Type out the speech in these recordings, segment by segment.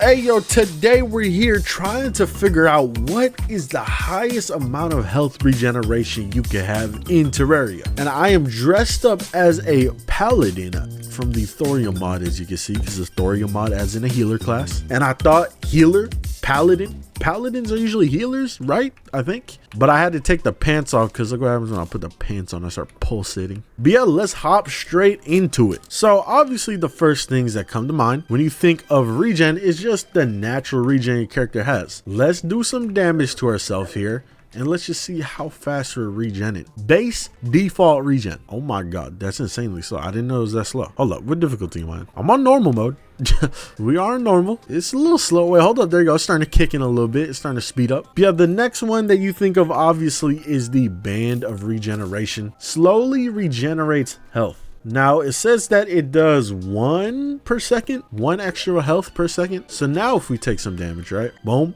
Hey yo, today we're here trying to figure out what is the highest amount of health regeneration you can have in Terraria. And I am dressed up as a paladin from the Thorium mod, as you can see, because the Thorium mod adds in a healer class. And I thought healer, paladin. Paladins are usually healers, right? I think. But I had to take the pants off because look what happens when I put the pants on. I start pulsating. But yeah, let's hop straight into it. So obviously the first things that come to mind when you think of regen is just the natural regen your character has. Let's do some damage to ourselves here. And let's just see how fast we're regenning. Base default regen. Oh my god, that's insanely slow. I didn't know it was that slow. Hold up, what difficulty am I in? I'm on normal mode. We are in normal. It's a little slow. Wait, hold up. There you go. It's starting to kick in a little bit. It's starting to speed up. But yeah, the next one that you think of obviously is the band of regeneration. Slowly regenerates health. Now it says that it does 1 per second, 1 extra health per second. So now if we take some damage, right? Boom.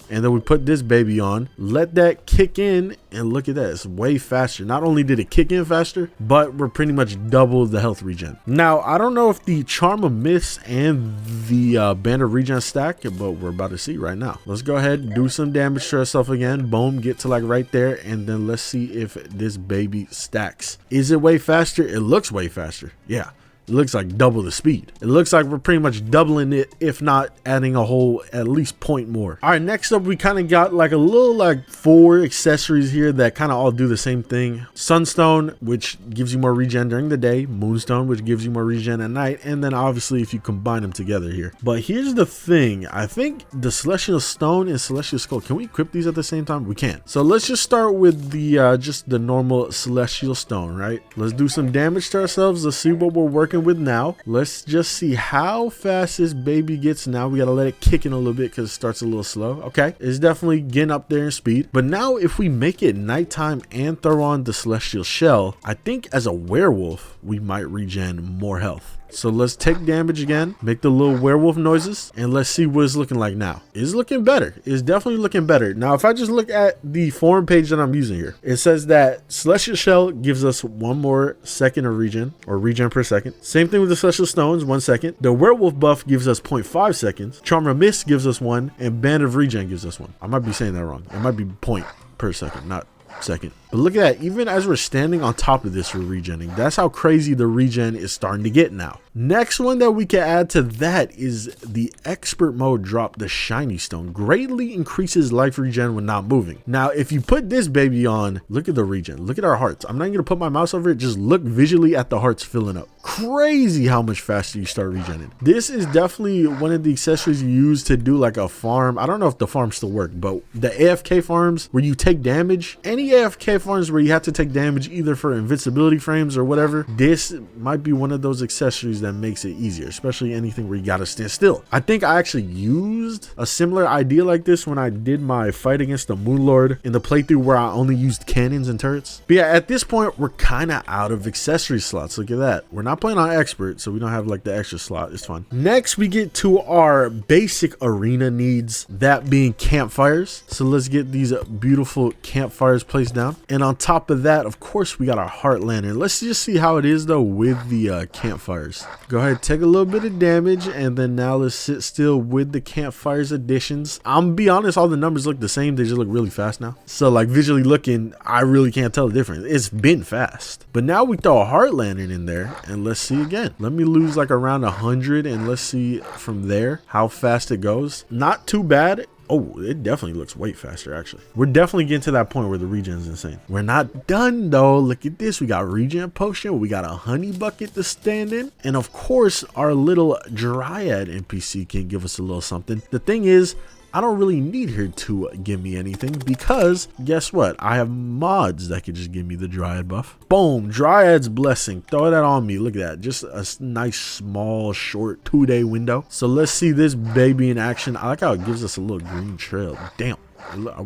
And then we put this baby on, let that kick in, and look at that, it's way faster. Not only did it kick in faster, but we're pretty much double the health regen. Now, I don't know if the Charm of Myths and the Band of Regen stack, but we're about to see right now. Let's go ahead and do some damage to ourselves again. Boom, get to like right there, and then let's see if this baby stacks. Is it way faster? It looks way faster. Yeah. It looks like double the speed. It looks like we're pretty much doubling it, if not adding a whole at least point more. All right, next up, we kind of got like a little like 4 accessories here that kind of all do the same thing. Sunstone, which gives you more regen during the day. Moonstone, which gives you more regen at night. And then obviously if you combine them together here. But here's the thing. I think the Celestial Stone and Celestial Skull, can we equip these at the same time? We can. So let's just start with the just the normal Celestial Stone, right? Let's do some damage to ourselves. Let's see what we're working with now. Let's just see how fast this baby gets. Now we got to let it kick in a little bit because it starts a little slow. Okay, it's definitely getting up there in speed. But now if we make it nighttime and throw on the Celestial Shell, I think as a werewolf we might regen more health. So let's take damage again, make the little werewolf noises, and let's see what it's looking like now. It's looking better. It's definitely looking better. Now, if I just look at the forum page that I'm using here, it says that Celestial Shell gives us 1 more second of regen, or regen per second. Same thing with the Celestial Stones, 1 second. The werewolf buff gives us 0.5 seconds. Charm of Mist gives us 1, and Band of Regen gives us 1. I might be saying that wrong. It might be point per second, not second. But look at that, even as we're standing on top of this, we're regenning. That's how crazy the regen is starting to get now. Next one that we can add to that is the expert mode drop, the shiny stone. Greatly increases life regen when not moving. Now if you put this baby on, look at the regen, look at our hearts. I'm not gonna put my mouse over it, just look visually at the hearts filling up. Crazy how much faster you start regenning. This is definitely one of the accessories you use to do like a farm. I don't know if the farms still work, but the AFK farms where you take damage, any AFK farms where you have to take damage either for invincibility frames or whatever, this might be one of those accessories that makes it easier, especially anything where you gotta stand still. I think I actually used a similar idea like this when I did my fight against the Moonlord in the playthrough where I only used cannons and turrets. But yeah, at this point we're kind of out of accessory slots. Look at that. We're not playing on expert, so we don't have like the extra slot. It's fun. Next we get to our basic arena needs, that being campfires. So let's get these beautiful campfires placed down, and on top of that, of course, we got our heart lantern. Let's just see how it is though with the campfires. Go ahead, take a little bit of damage, and then now let's sit still with the campfires additions. I'm gonna be honest, all the numbers look the same. They just look really fast now. So like visually looking, I really can't tell the difference. It's been fast. But now we throw a heart lantern in there, and let's see again. Let me lose like around 100, and let's see from there how fast it goes. Not too bad. Oh, it definitely looks way faster, actually. We're definitely getting to that point where the regen is insane. We're not done, though. Look at this. We got regen potion. We got a honey bucket to stand in. And, of course, our little Dryad NPC can give us a little something. The thing is, I don't really need her to give me anything because guess what? I have mods that could just give me the Dryad buff. Boom, Dryad's Blessing. Throw that on me. Look at that. Just a nice, small, short 2-day window. So let's see this baby in action. I like how it gives us a little green trail. Damn. Are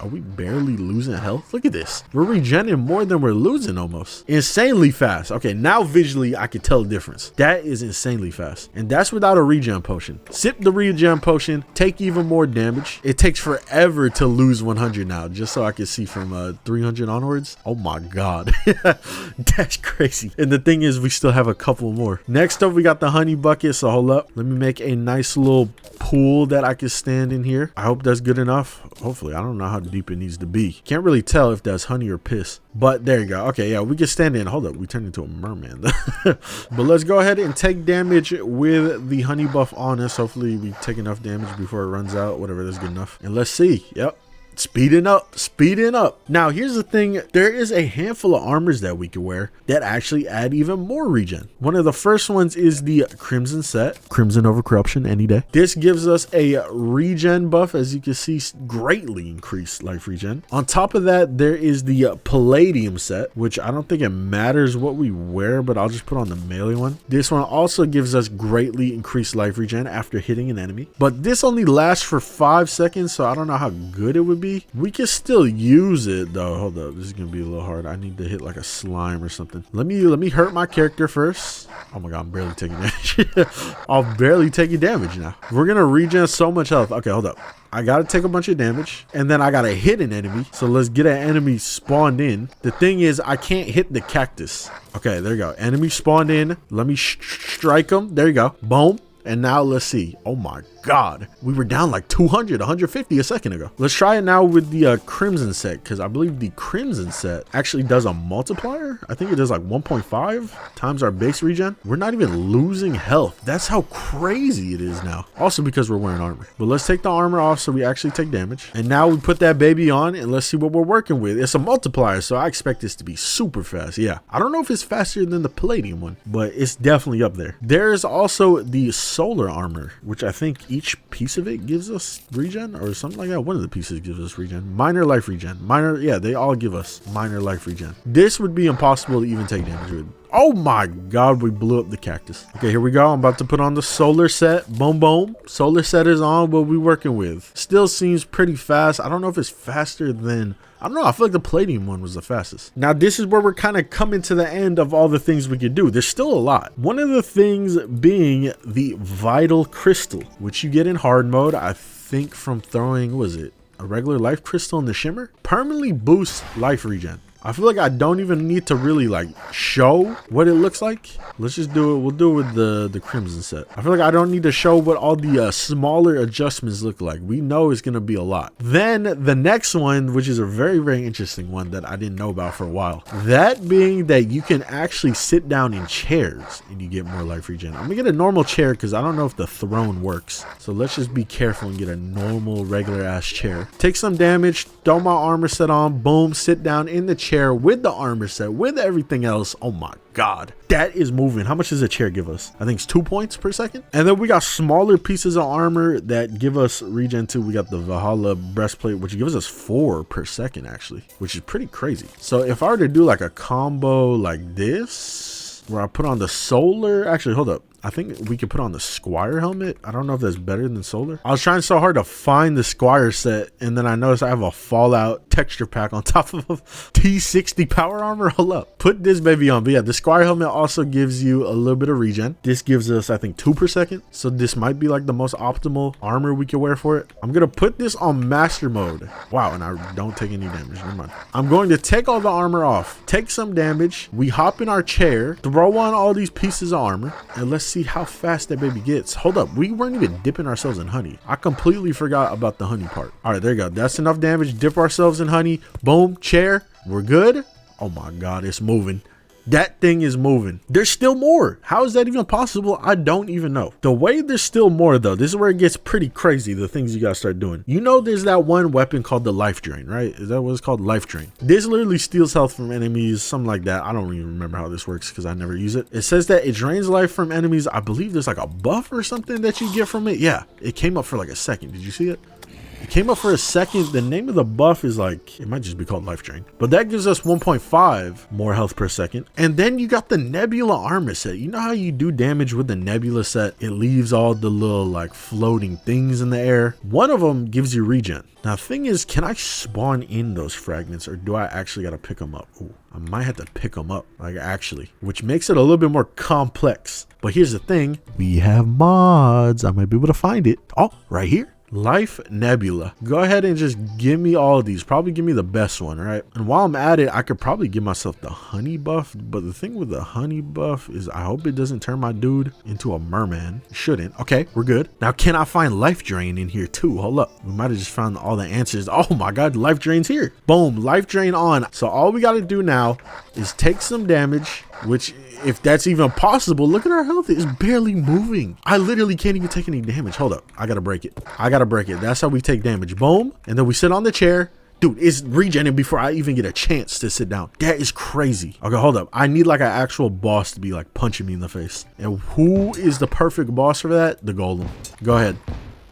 we barely losing health? Look at this. We're regenerating more than we're losing almost. Insanely fast. Okay, now visually I can tell the difference. That is insanely fast. And that's without a regen potion. Sip the regen potion, take even more damage. It takes forever to lose 100 now, just so I can see from 300 onwards. Oh my god. That's crazy. And the thing is, we still have a couple more. Next up, we got the honey bucket. So hold up. Let me make a nice little pool that I can stand in here. I hope that's good enough. Hopefully. I don't know how deep it needs to be. Can't really tell if that's honey or piss, but there you go. Okay, yeah, we can stand in. Hold up, we turned into a merman. But let's go ahead and take damage with the honey buff on us. Hopefully we take enough damage before it runs out. Whatever, that's good enough. And let's see. Yep, speeding up. Now here's the thing, there is a handful of armors that we can wear that actually add even more regen. One of the first ones is the Crimson set, Crimson over Corruption any day. This gives us a regen buff, as you can see, greatly increased life regen. On top of that, there is the Palladium set, which I don't think it matters what we wear, but I'll just put on the melee one. This one also gives us greatly increased life regen after hitting an enemy, but this only lasts for 5 seconds, so I don't know how good it would be. We can still use it though. Hold up, this is gonna be a little hard. I need to hit like a slime or something. Let me hurt my character first. Oh my god, I'm barely taking damage. I'm barely taking damage now. We're gonna regen so much health. Okay, hold up. I gotta take a bunch of damage, and then I gotta hit an enemy. So let's get an enemy spawned in. The thing is, I can't hit the cactus. Okay, there you go. Enemy spawned in. Let me strike him. There you go. Boom. And now let's see. Oh my god, we were down like 200, 150 a second ago. Let's try it now with the Crimson set, because I believe the Crimson set actually does a multiplier. I think it does like 1.5 times our base regen. We're not even losing health. That's how crazy it is now. Also because we're wearing armor. But let's take the armor off so we actually take damage. And now we put that baby on, and let's see what we're working with. It's a multiplier, so I expect this to be super fast. Yeah, I don't know if it's faster than the Palladium one, but it's definitely up there. There's also the solar armor, which I think each piece of it gives us regen or something like that. One of the pieces gives us regen. Minor life regen. Minor, yeah, they all give us minor life regen. This would be impossible to even take damage with. Oh my god, we blew up the cactus. Okay, here we go. I'm about to put on the solar set. Boom, boom. Solar set is on. What we working with? Still seems pretty fast. I don't know if it's faster than... I don't know. I feel like the Palladium one was the fastest. Now, this is where we're kind of coming to the end of all the things we could do. There's still a lot. One of the things being the Vital Crystal, which you get in hard mode, I think from throwing, was it a regular life crystal in the shimmer? Permanently boosts life regen. I feel like I don't even need to really like show what it looks like. Let's just do it. We'll do it with the Crimson set. I feel like I don't need to show what all the smaller adjustments look like. We know it's going to be a lot. Then the next one, which is a very, very interesting one that I didn't know about for a while. That being that you can actually sit down in chairs and you get more life regen. I'm going to get a normal chair because I don't know if the throne works. So let's just be careful and get a normal, regular ass chair. Take some damage, throw my armor set on, boom, sit down in the chair with the armor set, with everything else. Oh my god, that is moving. How much does a chair give us? I think it's 2 points per second. And then we got smaller pieces of armor that give us regen too. We got the Valhalla breastplate, which gives us 4 per second actually, which is pretty crazy. So if I were to do like a combo like this, where I put on the solar, actually hold up, I think we could put on the Squire helmet. I don't know if that's better than solar. I was trying so hard to find the Squire set, and then I noticed I have a Fallout texture pack on top of T60 power armor. Hold up. Put this baby on. But yeah, the Squire helmet also gives you a little bit of regen. This gives us, I think, 2 per second. So this might be like the most optimal armor we can wear for it. I'm going to put this on master mode. Wow, and I don't take any damage. Never mind. I'm going to take all the armor off, take some damage. We hop in our chair, throw on all these pieces of armor, and let's see how fast that baby gets. Hold up, we weren't even dipping ourselves in honey. I completely forgot about the honey part. All right, there you go. That's enough damage. Dip ourselves in honey. Boom, chair. We're good. Oh my god, it's moving. That thing is moving. There's still more. How is that even possible? I don't even know. The way there's still more though, this is where it gets pretty crazy, the things you gotta start doing. You know there's that one weapon called the life drain, right? Is that what it's called? Life drain. This literally steals health from enemies, something like that. I don't even remember how this works because I never use it. It says that it drains life from enemies. I believe there's like a buff or something that you get from it. Yeah, it came up for like a second. Did you see it? It came up for a second. The name of the buff is like, it might just be called Life Drain. But that gives us 1.5 more health per second. And then you got the Nebula armor set. You know how you do damage with the Nebula set? It leaves all the little like floating things in the air. One of them gives you regen. Now, the thing is, can I spawn in those fragments or do I actually got to pick them up? Ooh, I might have to pick them up, like actually, which makes it a little bit more complex. But here's the thing. We have mods. I might be able to find it. Oh, right here. Life Nebula. Go ahead and just give me all of these. Probably give me the best one, right? And while I'm at it, I could probably give myself the honey buff. But the thing with the honey buff is I hope it doesn't turn my dude into a merman. It shouldn't. Okay, we're good. Now, can I find Life Drain in here too? Hold up. We might have just found all the answers. Oh my God, Life Drain's here. Boom, Life Drain on. So all we got to do now is take some damage, which if that's even possible, look at our health. It's barely moving. I literally can't even take any damage. Hold up. I got to break it. I got to break it. That's how we take damage. Boom. And then we sit on the chair. Dude, it's regenerating before I even get a chance to sit down. That is crazy. Okay, hold up. I need like an actual boss to be like punching me in the face. And who is the perfect boss for that? The Golem. Go ahead.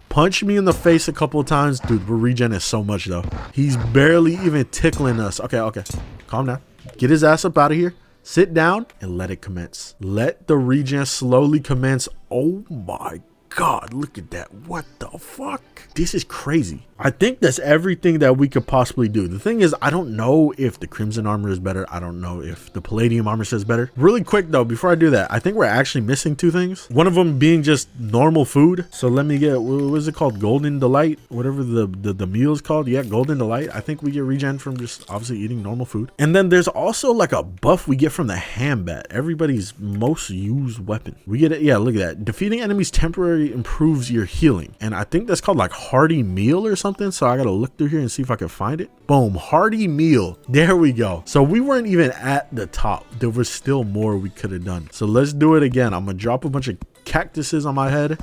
Punch me in the face a couple of times. Dude, we're regenerating so much though. He's barely even tickling us. Okay, okay. Calm down. Get his ass up out of here. Sit down and let it commence. Let the regen slowly commence. Oh my God, look at that. What the fuck? This is crazy. I think that's everything that we could possibly do. The thing is, I don't know if the Crimson armor is better. I don't know if the Palladium armor says better. Really quick though, before I do that, I think we're actually missing two things. One of them being just normal food. So let me get, what is it called? Golden Delight, whatever the meal is called. Yeah, Golden Delight. I think we get regen from just obviously eating normal food. And then there's also like a buff we get from the Hambat, everybody's most used weapon. We get it. Yeah, look at that. Defeating enemies temporarily improves your healing. And I think that's called like Hearty Meal or something. So I gotta look through here and see if I can find it. Boom, Hearty Meal. There we go. So we weren't even at the top. There was still more we could have done. So let's do it again. I'm gonna drop a bunch of cactuses on my head.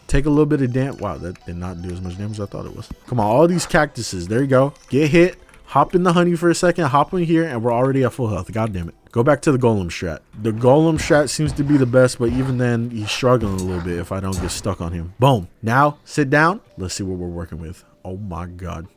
Take a little bit of damage. Wow, that did not do as much damage as I thought it was. Come on, all these cactuses. There you go. Get hit. Hop in the honey for a second. Hop in here, and we're already at full health. God damn it. Go back to the Golem strat. The Golem strat seems to be the best, but even then, he's struggling a little bit if I don't get stuck on him. Boom. Now, sit down. Let's see what we're working with. Oh my God.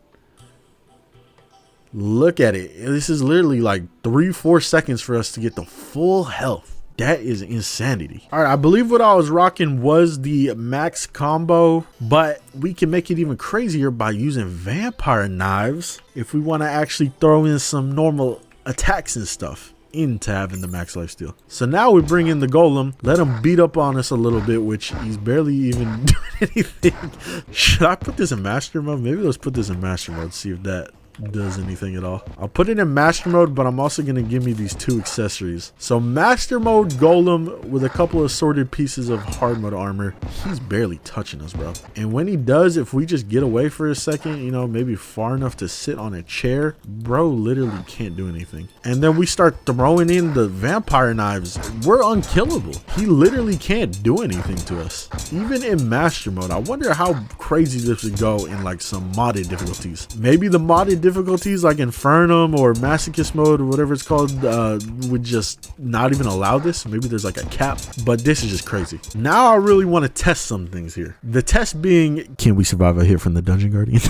Look at it. This is literally like 3-4 seconds for us to get the full health. That is insanity. All right, I believe what I was rocking was the max combo, but we can make it even crazier by using vampire knives if we want to actually throw in some normal attacks and stuff into having the max lifesteal. So now we bring in the Golem, let him beat up on us a little bit, which he's barely even doing anything. Should I put this in master mode? Maybe let's put this in master mode, see if that does anything at all. I'll put it in master mode, but I'm also going to give me these two accessories. So master mode Golem with a couple of assorted pieces of hard mode armor. He's barely touching us, bro. And when he does, if we just get away for a second, you know, maybe far enough to sit on a chair, bro literally can't do anything. And then we start throwing in the vampire knives. We're unkillable. He literally can't do anything to us. Even in master mode, I wonder how crazy this would go in like some modded difficulties. Maybe the modded difficulties like Infernum or Masochist mode or whatever it's called would just not even allow this. Maybe there's like a cap, but this is just crazy. Now I really want to test some things here. The test being, can we survive out here from the Dungeon Guardian?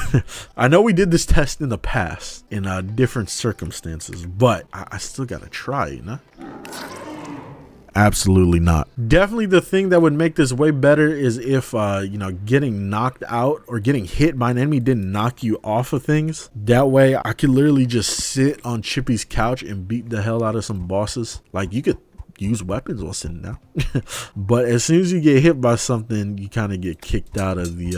I know we did this test in the past in different circumstances, but I still gotta try, you know? Absolutely not. Definitely the thing that would make this way better is if you know, getting knocked out or getting hit by an enemy didn't knock you off of things. That way I could literally just sit on Chippy's couch and beat the hell out of some bosses. Like, you could use weapons while sitting down. But as soon as you get hit by something, you kind of get kicked out of the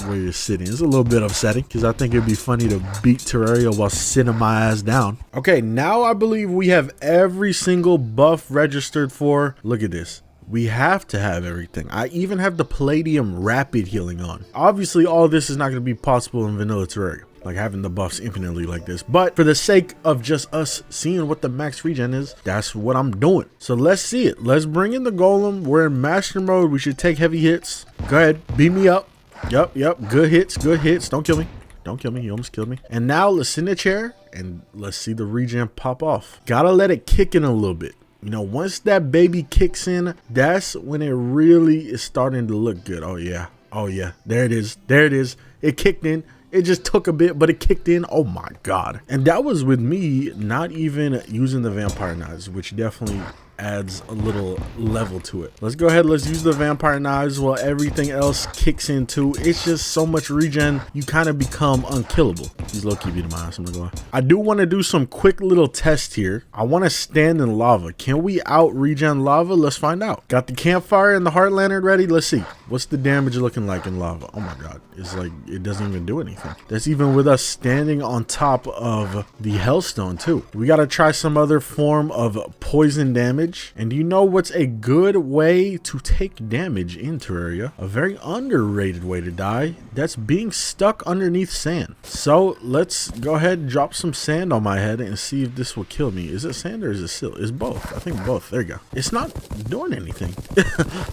where you're sitting. It's a little bit upsetting because I think it'd be funny to beat Terraria while sitting my ass down. Okay, now I believe we have every single buff registered for. Look at this. We have to have everything. I even have the Palladium rapid healing on. Obviously, all this is not going to be possible in vanilla Terraria, like having the buffs infinitely like this, but for the sake of just us seeing what the max regen is, that's what I'm doing. So let's see it. Let's bring in the Golem. We're in master mode. We should take heavy hits. Go ahead, beat me up. Yep, good hits, good hits. Don't kill me. Don't kill me. You almost killed me. And now let's sit in the chair and let's see the regen pop off. Gotta let it kick in a little bit. You know, once that baby kicks in, that's when it really is starting to look good. Oh yeah. Oh yeah, there it is. There it is. It kicked in. It just took a bit, but it kicked in. Oh my God. And that was with me not even using the vampire knives, which definitely adds a little level to it. Let's go ahead. Let's use the vampire knives while everything else kicks in too. It's just so much regen. You kind of become unkillable. He's low-key beating my ass. I'm gonna go. I do want to do some quick little tests here. I want to stand in lava. Can we out regen lava? Let's find out. Got the campfire and the heart lantern ready. Let's see. What's the damage looking like in lava? Oh my God. It's like it doesn't even do anything. That's even with us standing on top of the hellstone too. We got to try some other form of poison damage. And do you know what's a good way to take damage in Terraria? A very underrated way to die. That's being stuck underneath sand. So let's go ahead and drop some sand on my head and see if this will kill me. Is it sand or is it silt? It's both. I think both. There you go. It's not doing anything.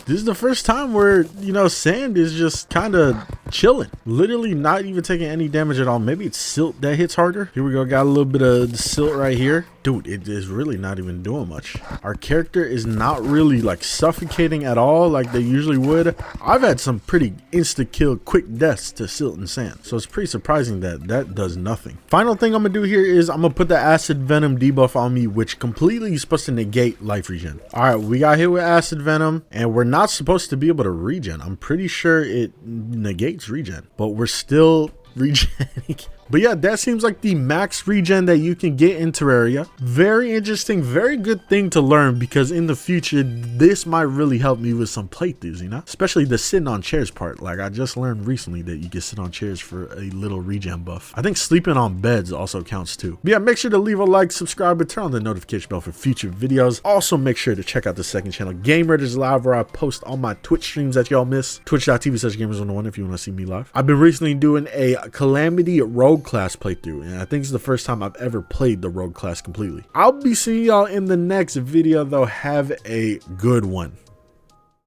This is the first time where, you know, sand is just kind of chilling. Literally not even taking any damage at all. Maybe it's silt that hits harder. Here we go. Got a little bit of silt right here. Dude, it is really not even doing much. Our character is not really like suffocating at all like they usually would. I've had some pretty insta-kill quick deaths to silt and sand. So it's pretty surprising that that does nothing. Final thing I'm gonna do here is I'm gonna put the acid venom debuff on me, which completely is supposed to negate life regen. All right, we got hit with acid venom and we're not supposed to be able to regen. I'm pretty sure it negates regen, but we're still regening. But yeah, that seems like the max regen that you can get in Terraria. Very interesting, very good thing to learn, because in the future, this might really help me with some playthroughs, you know? Especially the sitting on chairs part. Like I just learned recently that you can sit on chairs for a little regen buff. I think sleeping on beds also counts too. But yeah, make sure to leave a like, subscribe, and turn on the notification bell for future videos. Also, make sure to check out the second channel, Game Raiders Live, where I post all my Twitch streams that y'all miss. Twitch.tv/gamers101 if you want to see me live. I've been recently doing a Calamity Rogue class playthrough, and I think it's the first time I've ever played the rogue class completely. I'll be seeing y'all in the next video though. Have a good one.